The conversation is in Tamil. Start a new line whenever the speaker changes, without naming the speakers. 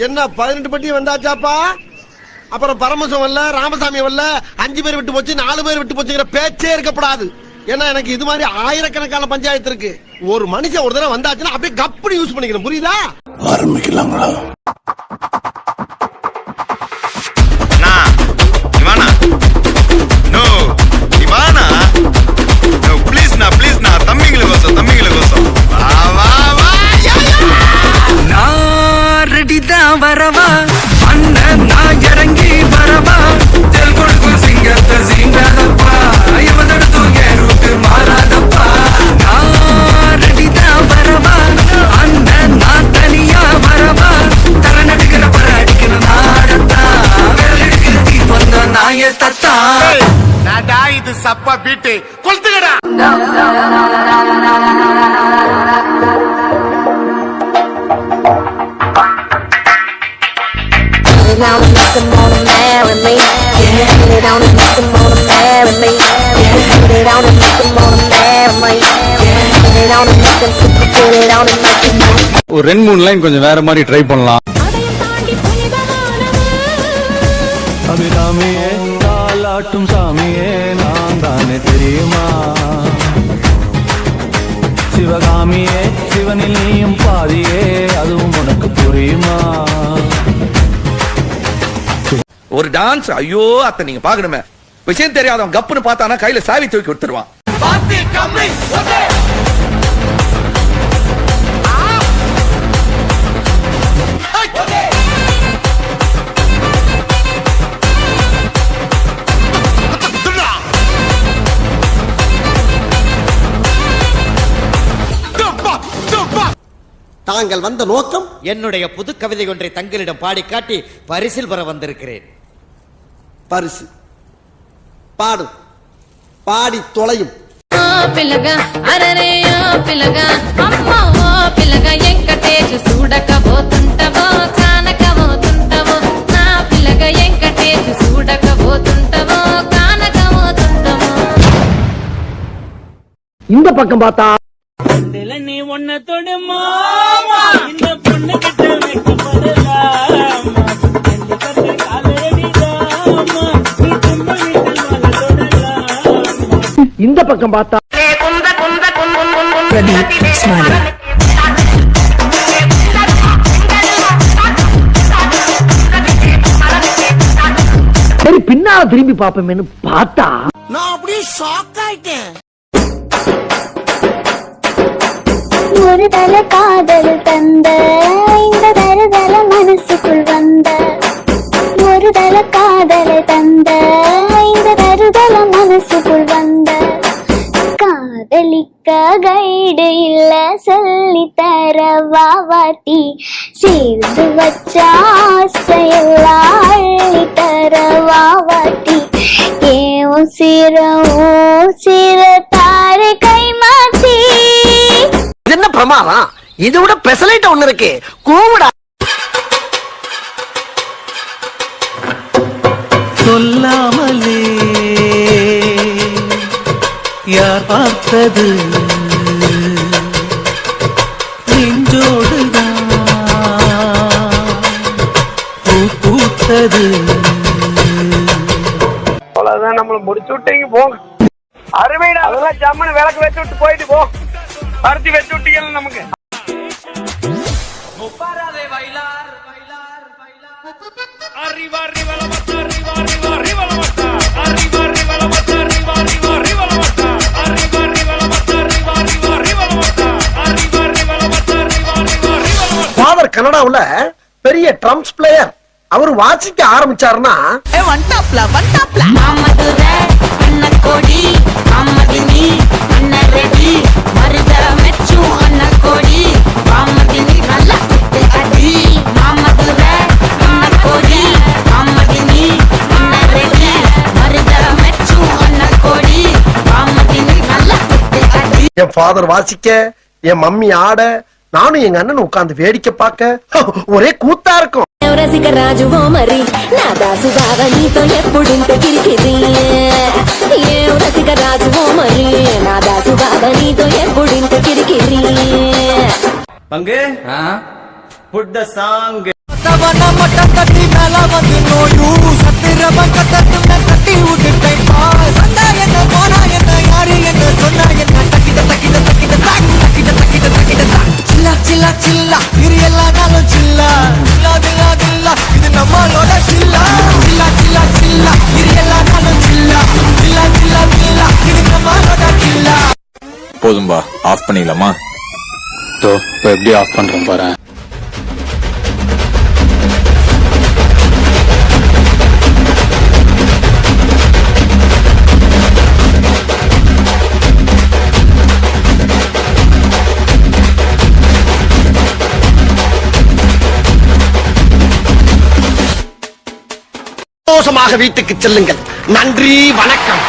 என்ன 18 பட்டி வந்தாச்சாப்பா? அப்புறம் பரமசம் வரல, ராமசாமி வரல, 5 பேர் விட்டு போச்சு, 4 பேர் விட்டு போச்சுங்கிற பேச்சே இருக்கப்படாது. ஏன்னா எனக்கு இது மாதிரி ஆயிரக்கணக்கான பஞ்சாயத்து இருக்கு. ஒரு மனுஷன் ஒரு தடவை வந்தாச்சுன்னா அப்படியே கப்படி யூஸ் பண்ணிக்கணும். புரியுதா?
ஆரம்பிக்கலாங்களா?
வரவா அண்ணன் நான் இறங்கி வரவா தெல் கொடுக்கும் சிங்கத்தை சிங்காதப்பா இவன் தடுத்தும் ஏறுக்கு மாறாதப்பா நான் ரெடிதான் வரவா அண்ணன் நான் தனியா வரவா தர நடுக்கிற பர அடிக்கிற நாடத்தா விரல் எடுக்கிற தீபம் தான் நாய தத்தா
நாடா இது சப்பா beat கொளுத்துக்கடா.
Down and make them wanna marry me. Put it down and make them wanna marry me. Put it down and make them wanna marry me. Put it down and make them put it down and make them.
ஒரு 2-3 லைன் கொஞ்சம் வேற மாதிரி ட்ரை பண்ணலாம்.
அபிராமியே தாலாட்டும் சாமியே நான் தானே தெரியுமா? சிவகாமியே சிவனில் நீயும் பாதியே அதுவும் உனக்கு புரியுமா?
ஒரு டான்ஸ் ஐயோ அத்த நீங்க பாக்கணுமே. விஷயம் தெரியாதவன் கப்புன்னு பார்த்தானா கையில சாவி தூக்கி கொடுத்துருவான்.
தாங்கள் வந்த நோக்கம்?
என்னுடைய புது கவிதை ஒன்றை தங்களிடம் பாடி காட்டி பரிசில் பெற வந்திருக்கிறேன்.
பரிசு பாடு, பாடி தொலையும்.
పిల్లగా అరరే పిల్లగా అమ్మా ఓ పిల్లగా ఎంకటేష్ చూడకపోతుంటవో కానకపోతుంటవో నా పిల్లగా ఎంకటేష్ చూడకపోతుంటవో కానకపోతుంటవో.
இந்த பக்கம் பார்த்தா
நீ ஒன்ன தொடுமா இந்த பொண்ணு கிட்ட வைக்கப்படலாம்
இந்த பக்கம் பார்த்தா சரி பின்னால திரும்பி பாப்போமேனு பார்த்தா நான் அப்படியே ஷாக் ஆயிட்டேன்.
ஒரு தல காதல் தந்த இந்த தருதல மனசுக்குள் வந்த ஒரு தல காதலை தந்த இந்த தருதல மனசுக்குள் வந்த காதலிக்க கைடு இல்ல சொல்லி தர வாவாட்டி சேர்ந்து வச்ச ஆசையெல்லாம் அள்ளி தர வாவாட்டி ஏன் சிர தாரை கை மாத்தி.
என்ன பிரமாதம்? இது விட பெசலைட் ஒண்ணு இருக்கு. கூவிடா.
சொல்லாமலே யார் பார்த்தது நெஞ்சோடுதான் பூ பூத்தது.
அவ்வளவுதான், நம்மள முடிச்சு விட்டீங்க போங்க. அருமைடா, அதெல்லாம் ஜம்மனு விளக்கு வச்சு விட்டு போயிட்டு போ. பருத்தி வச்சு விட்டீங்க நமக்கு.
ஃபாதர் கனடாவுல பெரிய ட்ரம்ஸ் பிளேயர். அவர் வாசிக்க ஆரம்பிச்சாருன்னா என் ஃபாதர் வாசிக்க, என் மம்மி ஆட, நானும் எங்க அண்ணன் உட்கார்ந்து வேடிக்கை பார்க்க ஒரே கூத்தா இருக்கும்.
రసిక రాజువో మరి నా దాసు బాగా నీతో ఎప్పుడింత కిరికిరి ఏ రసిక రాజువో మరి నా దాసు బాగా నీతో ఎప్పుడింత కిరికిరి
பங்கு புட் த சாங்
வந்து நோயூ சத்திரம கத்தட்டுல தட்டி விட்டுட்டேன் பாஸ் வந்தா என்ன போனா என்ன யாரு என்ன சொன்னா என்ன தக்கிட்ட தக்கிட்ட தக்கிட்ட தாக் தக்கிட்ட தக்கிட்ட தக்கிட்ட தாக் சில்லா சில்லா சில்லா இரு எல்லா நாளும் சில்லா சில்லா சில்லா சில்லா இது நம்மளோட சில்லா சில்லா சில்லா சில்லா இரு எல்லா நாளும் சில்லா சில்லா சில்லா சில்லா இது நம்மளோட சில்லா.
போதும்பா ஆஃப் பண்ணிக்கலாமா? இப்போ எப்படி ஆஃப் பண்றேன் பாரு.
சந்தோஷமாக வீட்டுக்கு செல்லுங்கள். நன்றி, வணக்கம்.